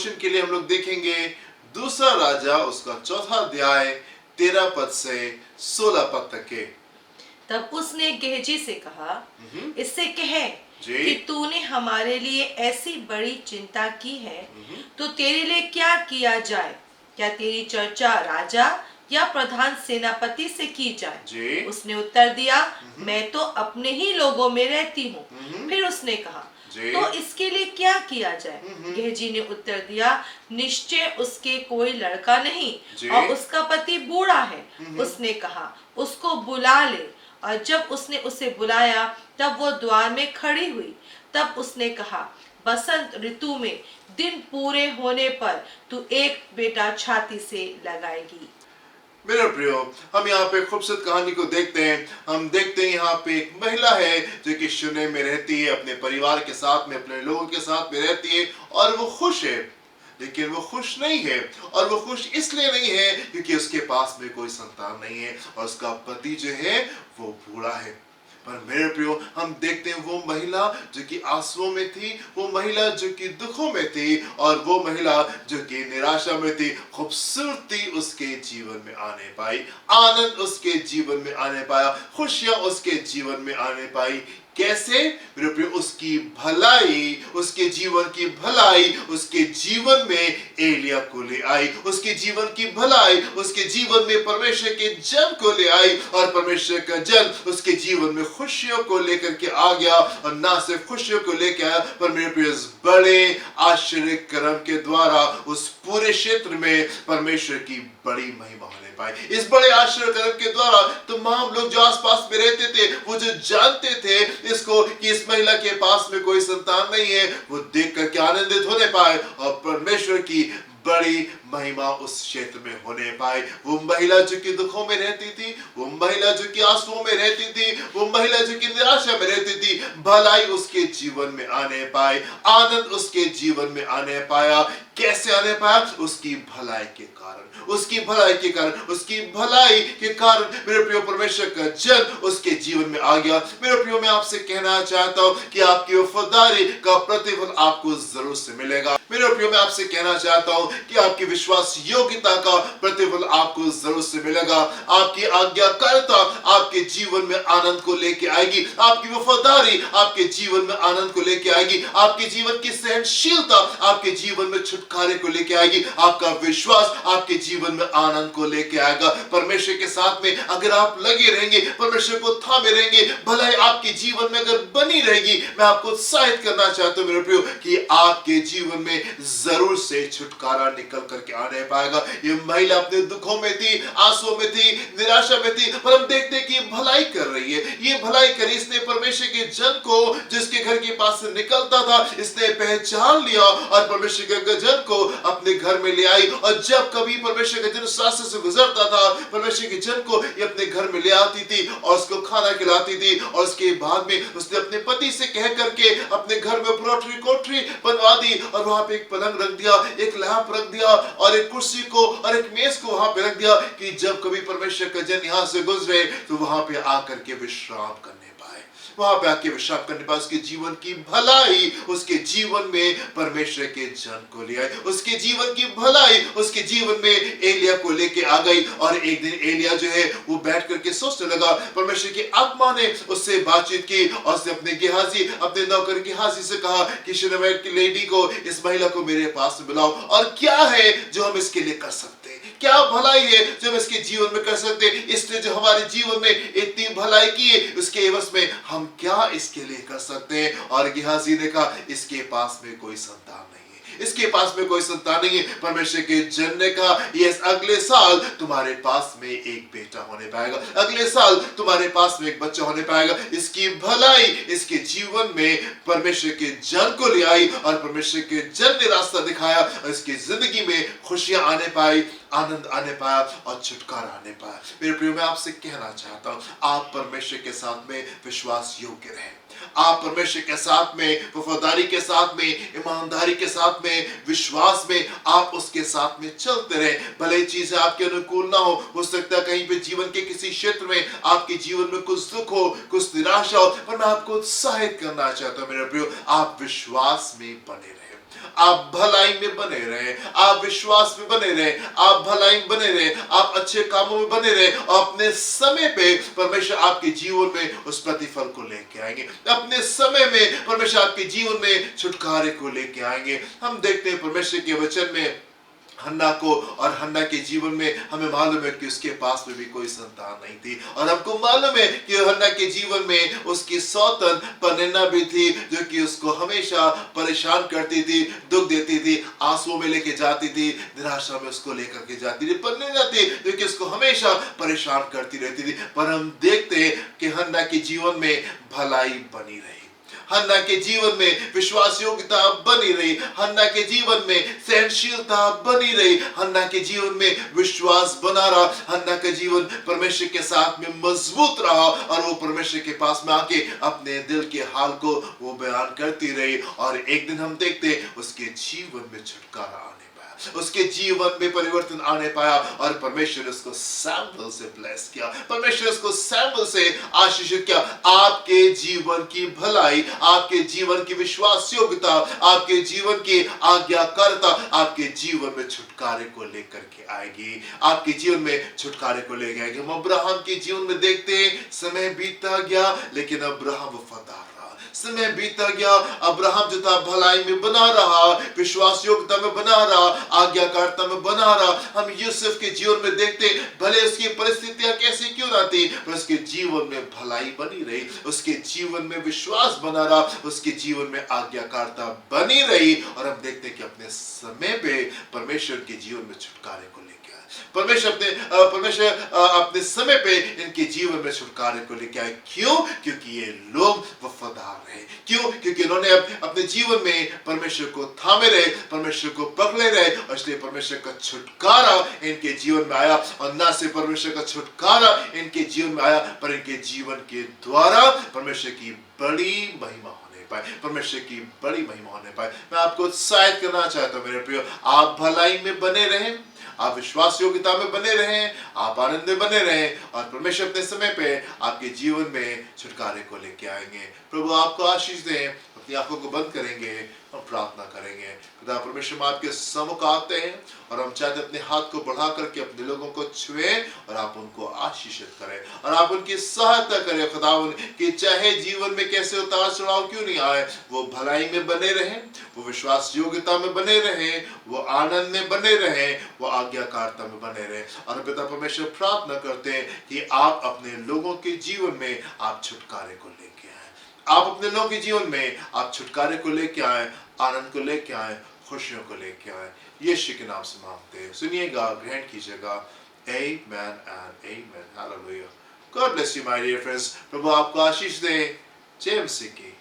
Devotion के लिए हम लोग देखेंगे दूसरा राजा उसका चौथा अध्याय 13 पद से 16 पद तक के। तब उसने गेहजी से कहा, इससे कहे जी। कि तूने हमारे लिए ऐसी बड़ी चिंता की है, तो तेरे लिए क्या किया जाए? क्या तेरी चर्चा राजा या प्रधान सेनापति से की जाए? जी। उसने उत्तर दिया, मैं तो अपने ही लोगों में रहती हूँ। फिर उसने कहा, तो इसके लिए क्या किया जाए? गेहजी ने उत्तर दिया, निश्चय उसके कोई लड़का नहीं और उसका पति बूढ़ा है। उसने कहा, उसको बुला ले। और जब उसने उसे बुलाया तब वो द्वार में खड़ी हुई। तब उसने कहा, बसंत ऋतु में दिन पूरे होने पर तू एक बेटा छाती से लगाएगी। मेरे प्रियो, हम यहाँ पे खूबसूरत कहानी को देखते हैं। हम देखते हैं यहाँ पे एक महिला है जो कि शून्य में रहती है, अपने परिवार के साथ में, अपने लोगों के साथ में रहती है और वो खुश है। लेकिन वो खुश नहीं है, और वो खुश इसलिए नहीं है क्योंकि उसके पास में कोई संतान नहीं है और उसका पति जो है वो बूढ़ा है। पर मेरे प्रियो, हम देखते हैं वो महिला जो कि आंसुओं में थी, वो महिला जो कि दुखों में थी, और वो महिला जो कि निराशा में थी, खूबसूरती उसके जीवन में आने पाई, आनंद उसके जीवन में आने पाया, खुशियां उसके जीवन में आने पाई। कैसे? मेरे प्रियो, उसकी भलाई, उसके जीवन की भलाई उसके जीवन में एलिया को ले आई। उसके जीवन की भलाई उसके जीवन में परमेश्वर के जन को ले आई, और परमेश्वर का जन उसके जीवन में खुशियों को लेकर के आ गया। और ना सिर्फ खुशियों को लेकर आया, पर मेरे प्रिय, इस बड़े आश्चर्य कर्म के द्वारा उस पूरे क्षेत्र में परमेश्वर की बड़ी महिमा होने पाई। इस बड़े आश्चर्य कर्म के द्वारा तमाम लोग जो आसपास में रहते थे, वो जो जानते थे इसको कि इस महिला के पास में कोई संतान नहीं है, वो देख करके आनंदित होने पाए और परमेश्वर की बड़ी महिमा उस क्षेत्र में होने पाए। वो महिला जो कि दुखों में रहती थी, वो महिला जो कि आंसुओं में रहती थी, वो महिला जो कि निराशा में रहती थी, भलाई उसके जीवन में आने पाए, आनंद उसके जीवन में आने पाया। कैसे आने पाया? उसकी भलाई के कारण, उसकी भलाई के कारण, उसकी भलाई के कारण मेरे प्रियो, परमेश्वर का जन उसके जीवन में आ गया। मेरे प्रियो, मैं आपसे कहना चाहता हूं कि आपकी वफादारी का प्रतिफल आपको जरूर से मिलेगा। मेरे प्रियो, मैं आपसे कहना चाहता हूं कि आपकी विश्वास योग्यता का प्रतिफल आपको जरूर से मिलेगा। आपकी आज्ञाकारिता आपके जीवन में आनंद को लेके आएगी, आपकी वफादारी आपके जीवन में आनंद को लेके आएगी, आपके जीवन की सहनशीलता आपके जीवन में छुटकारे को लेके आएगी, आपका विश्वास आपके जीवन में आनंद को लेके आएगा। परमेश्वर के साथ में अगर आप लगे रहेंगे, परमेश्वर को थामे रहेंगे, भलाई आपके जीवन में अगर बनी रहेगी, मैं आपको उत्साहित करना चाहता हूं मेरे प्रियो कि आपके जीवन में जरूर से छुटकारा निकल करके आने पाएगा। ये महिला अपने दुखों में थी, आंसुओं में थी, निराशा में थी, पर हम देखते कि भलाई कर रही है। ये भलाई करी, इसने परमेश्वर के जन को जिसके घर के पास से निकलता था, इसने पहचान लिया और परमेश्वर के जन को अपने घर में ले आई। और जब कभी परमेश्वर का जन उस रास्ते से गुजरता था, परमेश्वर के जन को ये अपने घर में ले आती थी और उसको खाना खिलाती थी। और उसके बाद में उसने अपने पति से कह करके अपने घर में कोठरी बनवा दी और वहां पे एक पलंग रख दिया, एक लैंप रख दिया और एक कुर्सी को और एक मेज को वहां पे रख दिया कि जब कभी परमेश्वर का जन यहां से गुजरे तो वहां पे आकर के विश्राम करने पाए, वहां पे आके विश्राम करने पाए। उसके जीवन की भलाई उसके जीवन में परमेश्वर के जन को ले आई, उसके जीवन की भलाई उसके जीवन में एलिया को लेके आ गई। और एक दिन एलिया जो है वो बैठ करके सोचने लगा, परमेश्वर की आत्मा ने उससे बातचीत की और उसने अपने नौकर गेहाजी से कहा कि शूनेमित की लेडी को, इस महिला को मेरे पास बुलाओ, और क्या है जो हम इसके लिए कर सकते हैं, क्या भलाई है जो हम इसके जीवन में कर सकते हैं। इसने जो हमारे जीवन में इतनी भलाई की है, उसके एवज में हम क्या इसके लिए कर सकते हैं। और गेहाजी ने कहा, इसके पास में कोई संतान नहीं है, इसके पास में कोई संतान नहीं है। परमेश्वर के जन ने कहा, यस, अगले साल तुम्हारे पास में एक बेटा होने पाएगा, अगले साल तुम्हारे पास में एक बच्चा होने पाएगा। इसकी भलाई इसके जीवन में परमेश्वर के जन को ले आई और परमेश्वर के जन ने रास्ता दिखाया और इसकी जिंदगी में खुशियां आने पाई, आनंद आने पाया और छुटकारा आने पाया। मेरे प्रियो, मैं आपसे कहना चाहता हूं, आप परमेश्वर के साथ में विश्वास योग्य रहें, आप परमेश्वर के साथ में वफादारी के साथ में, ईमानदारी के साथ में, विश्वास में आप उसके साथ में चलते रहे। भले चीजें आपके अनुकूल ना हो सकता है कहीं पे जीवन के किसी क्षेत्र में आपके जीवन में कुछ दुख हो, कुछ निराशा हो, पर मैं आपको उत्साहित करना चाहता हूं मेरे प्रियो, आप विश्वास में बने रहे, आप भलाई में बने रहे, आप विश्वास में बने रहे, आप भलाई में बने रहे, आप अच्छे कामों में बने रहे, और अपने समय पे परमेश्वर आपके जीवन में उस प्रतिफल को लेके आएंगे। अपने समय में परमेश्वर आपके जीवन में छुटकारे को लेके आएंगे। हम देखते हैं परमेश्वर के वचन में हन्ना को, और हन्ना के जीवन में हमें मालूम है कि उसके पास में भी कोई संतान नहीं थी, और हमको मालूम है कि हन्ना के जीवन में उसकी सौतन पनिन्ना भी थी, जो कि उसको हमेशा परेशान करती थी, दुख देती थी, आंसुओं में लेके जाती थी, निराशा में उसको लेकर के जाती थी। पनिन्ना थी जो कि उसको हमेशा परेशान करती रहती थी। पर हम देखते हैं कि हन्ना के जीवन में भलाई बनी रही, हन्ना के जीवन में विश्वास योग्यता बनी रही, हन्ना के जीवन में सहनशीलता बनी रही, हन्ना के जीवन में विश्वास बना रहा, हन्ना का जीवन परमेश्वर के साथ में मजबूत रहा, और वो परमेश्वर के पास में आके अपने दिल के हाल को वो बयान करती रही। और एक दिन हम देखते उसके जीवन में छुटकारा आने पाया, उसके जीवन में परिवर्तन आने पाया, और परमेश्वर उसको सैमुएल से ब्लेस किया, परमेश्वर उसको सैमुएल से आशीषित किया। आपके जीवन की भलाई, आपके जीवन की विश्वास योग्यता, आपके जीवन की आज्ञाकारिता आपके जीवन में छुटकारे को लेकर के आएगी, आपके जीवन में छुटकारे को लेकर आएगी। हम अब्राहम के जीवन में देखते हैं, समय बीतता गया लेकिन अब्राहम वफादार रहा, समय बीता गया, अब्राहम जो था भलाई में बना रहा, विश्वास योग्यता में बना रहा, आज्ञाकारिता में बना रहा। हम यूसुफ के जीवन में देखते, भले उसकी परिस्थितियां कैसी क्यों ना थी, पर उसके जीवन में भलाई बनी रही, उसके जीवन में विश्वास बना रहा, उसके जीवन में आज्ञाकारिता बनी रही। और हम देखते कि अपने समय पे परमेश्वर के जीवन में छुटकारे को लेके आए, परमेश्वर अपने समय पे इनके जीवन में छुटकारे को लेके आए। क्यों? क्योंकि ये लोग वफादार रहे। क्यों? क्योंकि इन्होंने अपने जीवन में परमेश्वर को थामे रहे, परमेश्वर को पकड़े रहे, और इसलिए परमेश्वर का छुटकारा इनके जीवन में आया। और न सिर्फ परमेश्वर का छुटकारा इनके जीवन में आया, पर इनके जीवन के द्वारा परमेश्वर की बड़ी महिमा होने पाए, परमेश्वर की बड़ी महिमा होने पाए। मैं आपको उत्साहित करना चाहता हूं मेरे प्रियो, आप भलाई में बने रहें, आप विश्वास योग्यता में बने रहें, आप आनंद में बने रहें, और परमेश्वर अपने समय पे आपके जीवन में छुटकारे को लेके आएंगे। प्रभु आपको आशीष दें। अपनी आंखों को बंद करेंगे और प्रार्थना करेंगे। खुदा परमेश्वर, हम आपके सम्मुख आते हैं, और हम चाहते अपने हाथ को बढ़ा करके अपने लोगों को छुएं, और आप उनको आशीषित करें, और आप उनकी सहायता करें। खुदावन कि चाहे जीवन में कैसे उतार चढ़ाव क्यों नहीं आए, वो भलाई में बने रहें, वो विश्वास योग्यता में बने रहें, वो आनंद में बने रहें, वो आज्ञाकारिता में बने रहें। और पिता परमेश्वर, प्रार्थना करते हैं कि आप अपने लोगों के जीवन में आप छुटकारे को लेके आए, आप अपने लोगों के जीवन में आप छुटकारे को लेके आए, आनंद को लेके आए, खुशियों को लेके आए। यीशु के नाम से मांगते हैं, सुनिएगा, ग्रहण कीजिएगा। Amen and amen. Hallelujah. God bless you, my dear friends. प्रभु आपको आशीष दे। जय मसीह की।